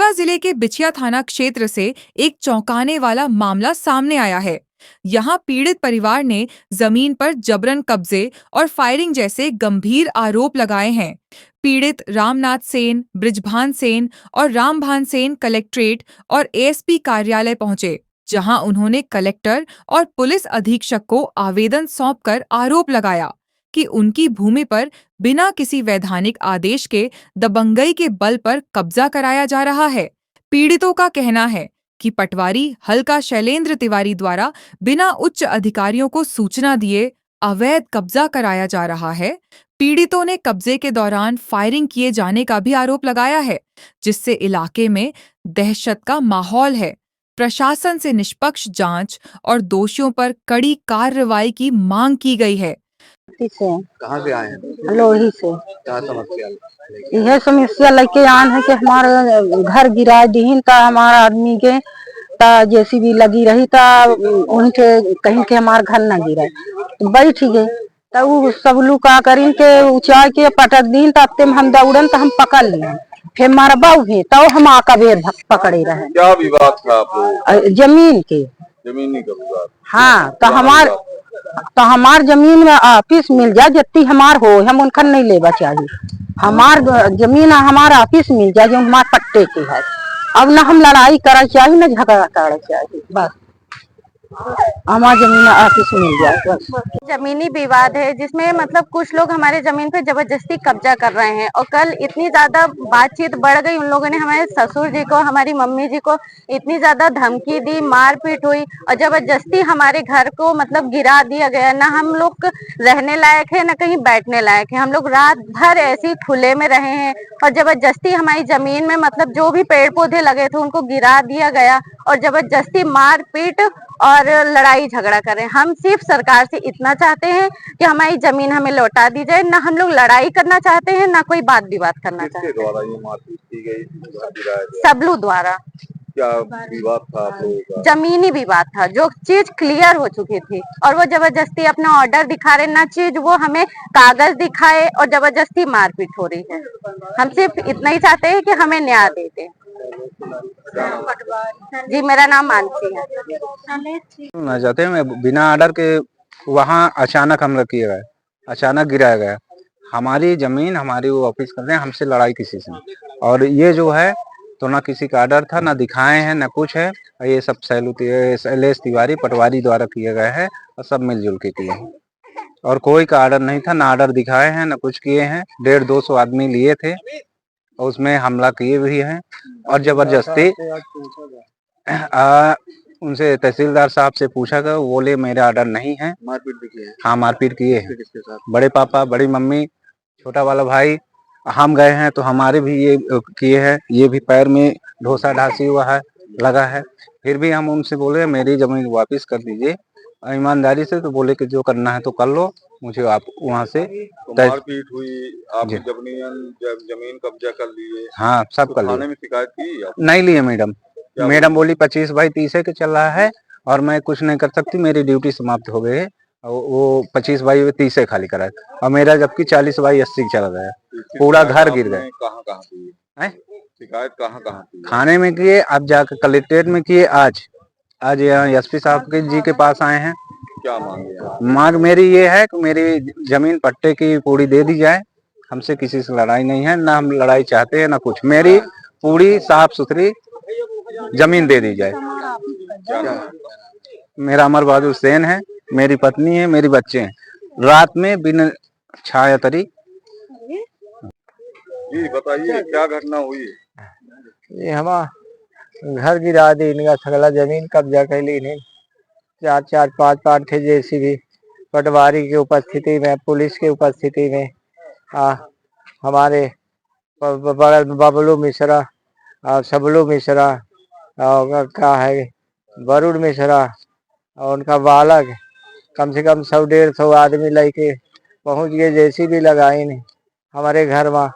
गुना जिले के बिछिया थाना क्षेत्र से एक चौंकाने वाला मामला सामने आया है। यहाँ पीड़ित परिवार ने जमीन पर जबरन कब्जे और फायरिंग जैसे गंभीर आरोप लगाए हैं। पीड़ित रामनाथ सेन, बृजभान सेन और रामभान सेन कलेक्ट्रेट और एएसपी कार्यालय पहुंचे, जहां उन्होंने कलेक्टर और पुलिस अधीक्षक को आवेदन सौंपकर आरोप लगाया कि उनकी भूमि पर बिना किसी वैधानिक आदेश के दबंगई के बल पर कब्जा कराया जा रहा है। पीड़ितों का कहना है कि पटवारी हल्का शैलेंद्र तिवारी द्वारा बिना उच्च अधिकारियों को सूचना दिए अवैध कब्जा कराया जा रहा है। पीड़ितों ने कब्जे के दौरान फायरिंग किए जाने का भी आरोप लगाया है, जिससे इलाके में दहशत का माहौल है। प्रशासन से निष्पक्ष जांच और दोषियों पर कड़ी कार्रवाई की मांग की गई है। से कहाँ से आए हैं? लोही से क्या समस्या? यह समस्या लेके आन है कि हमारा घर गिरा दीन था, हमारा आदमी के ता जेसीबी लगी रही था उनके कहीं के हमार घर न गिरा तो बैठ गए। तब वो सब लोग का करीन के ऊंचाई के पटक दीन तब हम दौड़न तो हम पकड़ लिए। फिर हमारा बाऊ है तो हम आका बेर पकड़े रहे। क्या विवाद था आप लोग? जमीन के। जमीनी का विवाद? हाँ तो हमार जमीन में ऑफिस मिल जाए जितनी हमार हो, हम उनका नहीं लेवा चाहिए। हमार जमीन हमार ऑफिस मिल जाए जो हमार पट्टे की है। अब ना हम लड़ाई करा चाहिए ना झगड़ा करा चाहिए, बस हमारी जमीन ऑफिस मिल जाए बस। जमीनी विवाद है जिसमें मतलब कुछ लोग हमारे जमीन पे जबरदस्ती कब्जा कर रहे हैं और कल इतनी ज्यादा बातचीत बढ़ गई। उन लोगों ने हमारे ससुर जी को, हमारी मम्मी जी को इतनी ज्यादा धमकी दी, मारपीट हुई और जबरदस्ती हमारे घर को मतलब गिरा दिया गया। ना हम लोग रहने लायक है, ना कहीं बैठने लायक है। हम लोग रात भर ऐसे खुले में रहे हैं और जबरदस्ती हमारी जमीन में मतलब जो भी पेड़ पौधे लगे थे उनको गिरा दिया गया और जबरदस्ती मारपीट और लड़ाई झगड़ा करें। हम सिर्फ सरकार से इतना चाहते हैं कि हमारी जमीन हमें लौटा दी जाए। ना हम लोग लड़ाई करना चाहते हैं, ना कोई बात विवाद करना चाहते हैं। द्वारा ये मारपीट की गई? सबलू द्वारा। क्या विवाद था आप लोगों का? जमीनी विवाद था, जो चीज क्लियर हो चुकी थी और वो जबरदस्ती अपना ऑर्डर दिखा रहे, ना चीज वो हमें कागज दिखाए और जबरदस्ती मारपीट हो रही है। हम सिर्फ इतना ही चाहते हैं कि हमें न्याय दे दे। जी मेरा नाम मानसी है। मैं चाहते हैं मैं बिना ऑर्डर के वहाँ अचानक हमला किया गया, अचानक गिराया गया। हमारी जमीन हमारी वो ऑफिस कर रहे हैं, हमसे लड़ाई किसी से। और ये जो है तो ना किसी का ऑर्डर था, ना दिखाए हैं, ना कुछ है। ये सब शैलेश तिवारी पटवारी द्वारा किया गया है और सब मिलजुल के किए हैं और कोई का ऑर्डर नहीं था, ना ऑर्डर दिखाए हैं, ना कुछ किए हैं। 150-200 आदमी लिए थे और उसमें हमला किए भी हैं और जबरदस्ती उनसे तहसीलदार साहब से पूछा गया, बोले मेरे ऑर्डर नहीं है। मारपीट भी की है? हाँ मारपीट किए हैं। किसके साथ? बड़े पापा, बड़ी मम्मी, छोटा वाला भाई। हम गए हैं तो हमारे भी ये किए हैं। ये भी पैर में ढोसा ढासी हुआ है, लगा है। फिर भी हम उनसे बोले मेरी जमीन वापस कर दीजिए ईमानदारी से। तो बोले कि जो करना है तो कर लो, मुझे आप वहाँ से तो मारपीट हुई, आप जमीन कब्जा कर लिए? हाँ सब तो कर थाने लिए। में शिकायत की? नहीं लिए मैडम। मैडम बोली 25/30 के चल रहा है और मैं कुछ नहीं कर सकती, मेरी ड्यूटी समाप्त हो गई है। वो 25/30 खाली करा है और मेरा जबकि 40/80 चल रहा है। पूरा घर गिर गया। कहाँ कहाँ की है शिकायत? कहाँ कहाँ की? थाने में किए, अब जाकर कलेक्ट्रेट में किए। आज यहाँ एसपी साहब जी के पास आए हैं। क्या मांगे? मांग मेरी ये है कि मेरी जमीन पट्टे की पूरी दे दी जाए। हमसे किसी से लड़ाई नहीं है, ना हम लड़ाई चाहते हैं, ना कुछ। मेरी पूरी साफ सुथरी जमीन दे दी जाए। मेरा अमर बहादुर सेन है, मेरी पत्नी है, मेरी बच्चे हैं। रात में बिन छाया तरी। जी बताइए क्या घटना हुई? ये हमारा घर गिरा दी, इनका सगला जमीन कब्जा कर ली। 4-4, 5-5 थे जेसीबी पटवारी की उपस्थिति में, पुलिस की उपस्थिति में। हमारे बगल में बबलू मिश्रा और सबलू मिश्रा और क्या है वरुण मिश्रा और उनका बालक, कम से कम 100-150 आदमी लेके पहुंच गए। जेसीबी लगाई नहीं हमारे घर में।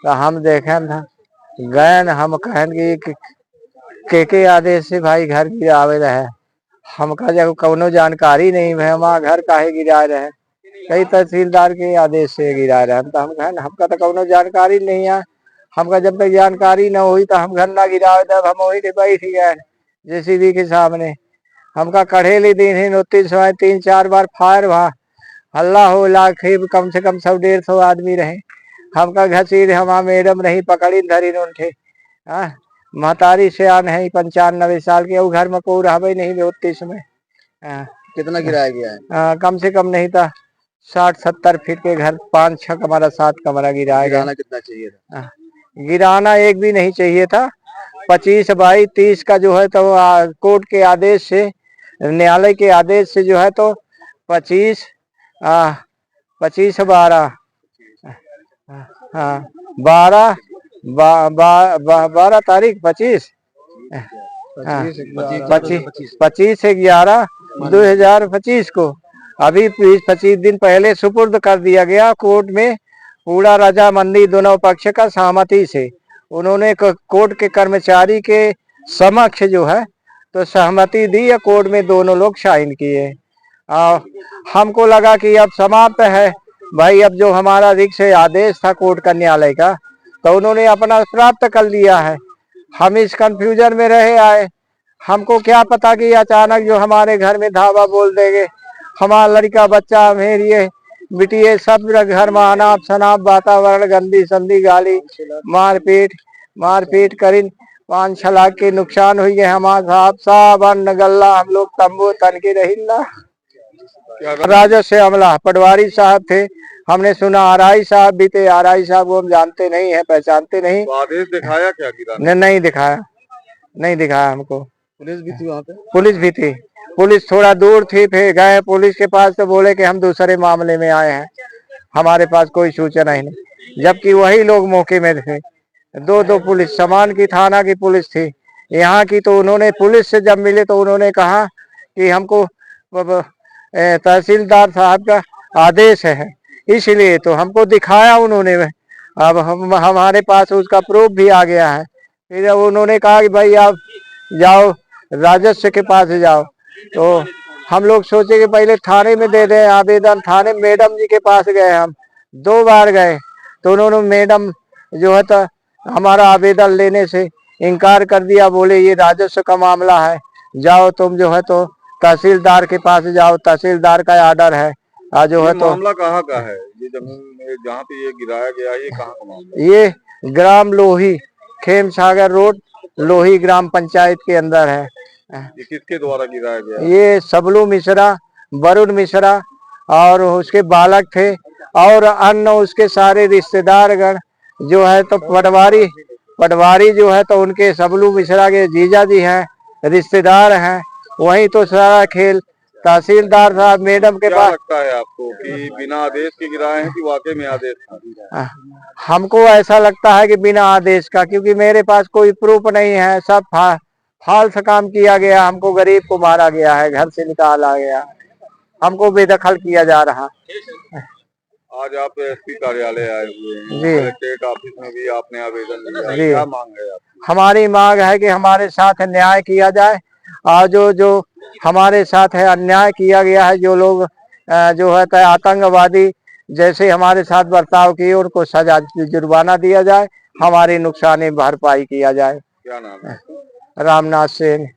तो हम देखे था गए न, हम कहेंगे के आदेश से भाई घर गिरावे रहे। हमका जब कौनो जानकारी नहीं है, हमारा घर काहे गिरा रहे, कई तहसीलदार के आदेश से गिरा रहे। तो हम कहें हमका तो कौनो जानकारी नहीं है, हमका जब तक जानकारी न हुई तो हम घर ना गिरावे, तब हम वही के बैठ गए जेसीबी के सामने। हमका कढ़ेली दिन ही नोटिस हुआ, 3-4 बार फायर हुआ, हल्ला हो लाखे, कम से कम 100-150 आदमी रहे। हमका घसीट हमारा मैडम नहीं पकड़ी धरी उनके। महतारी से आन है 95 साल के, वो घर में को रहे नहीं 32 में। कितना गिराया गया है? कम से कम नहीं था 60-70 फीट के घर, 5-6 कमरा 7 कमरा गिराया गया। गिराना कितना चाहिए था? गिराना एक भी नहीं चाहिए था। 25/22/30 का जो है तो कोर्ट के आदेश से, न्यायालय के आदेश से जो है तो 25/12 12 तारीख 25/11/2025 को अभी 25 दिन पहले सुपुर्द कर दिया गया कोर्ट में। पूरा रजामंदी दोनों पक्ष का सहमति से उन्होंने कोर्ट के कर्मचारी के समक्ष जो है तो सहमति दी, या कोर्ट में दोनों लोग साइन किए। हमको लगा कि अब समाप्त है भाई, अब जो हमारा रिक्त से आदेश था कोर्ट का न्यायालय का तो उन्होंने अपना प्राप्त कर लिया है। हम इस कंफ्यूजन में रहे आए, हमको क्या पता कि अचानक जो हमारे घर में धावा बोल देंगे, हमारा लड़का बच्चा मेरी बिटिया सब घर में अनाप शनाप वातावरण, गंदी संदी गाली, मारपीट करीन 5-6 लाख के नुकसान हुई है। हमारे साहब साहब अन्न गल्ला, हम लोग तंबू तन के रही ना। राजस्व अमला पटवारी साहब थे, हमने सुना आरआई साहब भी थे। आरआई साहब को हम जानते नहीं है, पहचानते नहीं। तो आदेश दिखाया क्या गिराने? नहीं दिखाया हमको। पुलिस भी थी वहाँ पे? पुलिस भी थी, पुलिस थोड़ा दूर थी, फिर गए पुलिस के पास तो बोले कि हम दूसरे मामले में आए हैं, हमारे पास कोई सूचना ही नहीं। जबकि वही लोग मौके में थे। 2 पुलिस, समान की थाना की पुलिस थी यहाँ की। तो उन्होंने पुलिस से जब मिले तो उन्होंने कहा कि हमको तहसीलदार साहब का आदेश है, इसलिए तो हमको दिखाया उन्होंने। अब हमारे पास उसका प्रूफ भी आ गया है। फिर उन्होंने कहा कि भाई आप जाओ राजस्व के पास जाओ। तो हम लोग सोचे कि पहले थाने में दे दें आवेदन। थाने मैडम जी के पास गए, हम 2 बार गए तो उन्होंने मैडम जो है तो हमारा आवेदन लेने से इनकार कर दिया। बोले ये राजस्व का मामला है, जाओ तुम जो है तो तहसीलदार के पास जाओ, तहसीलदार का ऑर्डर है। जो है तो मामला कहाँ का है? ये जमीन जहाँ पे ये गिराया गया है, ये कहाँ का मामला? ये ग्राम लोही, खेम सागर रोड, लोही ग्राम पंचायत के अंदर है। ये किसके द्वारा गिराया गया? ये सबलू मिश्रा, वरुण मिश्रा और उसके बालक थे, और अन्य उसके सारे रिश्तेदारगण जो है तो पटवारी जो है तो उनके सबलू मिश्रा के जीजा जी हैं, रिश्तेदार हैं। वही तो सारा खेल तहसीलदार साहब मैडम के पास। लगता है आपको कि बिना आदेश के गिराए हैं कि वाकई में आदेश था? हमको ऐसा लगता है कि बिना आदेश का, क्योंकि मेरे पास कोई प्रूफ नहीं है। सब फाल्स काम किया गया। हमको गरीब को मारा गया है, घर से निकाला गया, हमको बेदखल किया जा रहा। आज आप एसपी कार्यालय आए हुए हैं, जी, कलेक्ट्रेट ऑफिस में भी आपने आवेदन दिया, जी। क्या मांग है आपकी? हमारी मांग है कि हमारे साथ न्याय किया जाए, और जो हमारे साथ है अन्याय किया गया है, जो लोग जो है आतंकवादी जैसे हमारे साथ बर्ताव किए, उनको सजा जुर्माना दिया जाए, हमारी नुकसानी भरपाई किया जाए। क्या नाम है? रामनाथ सेन।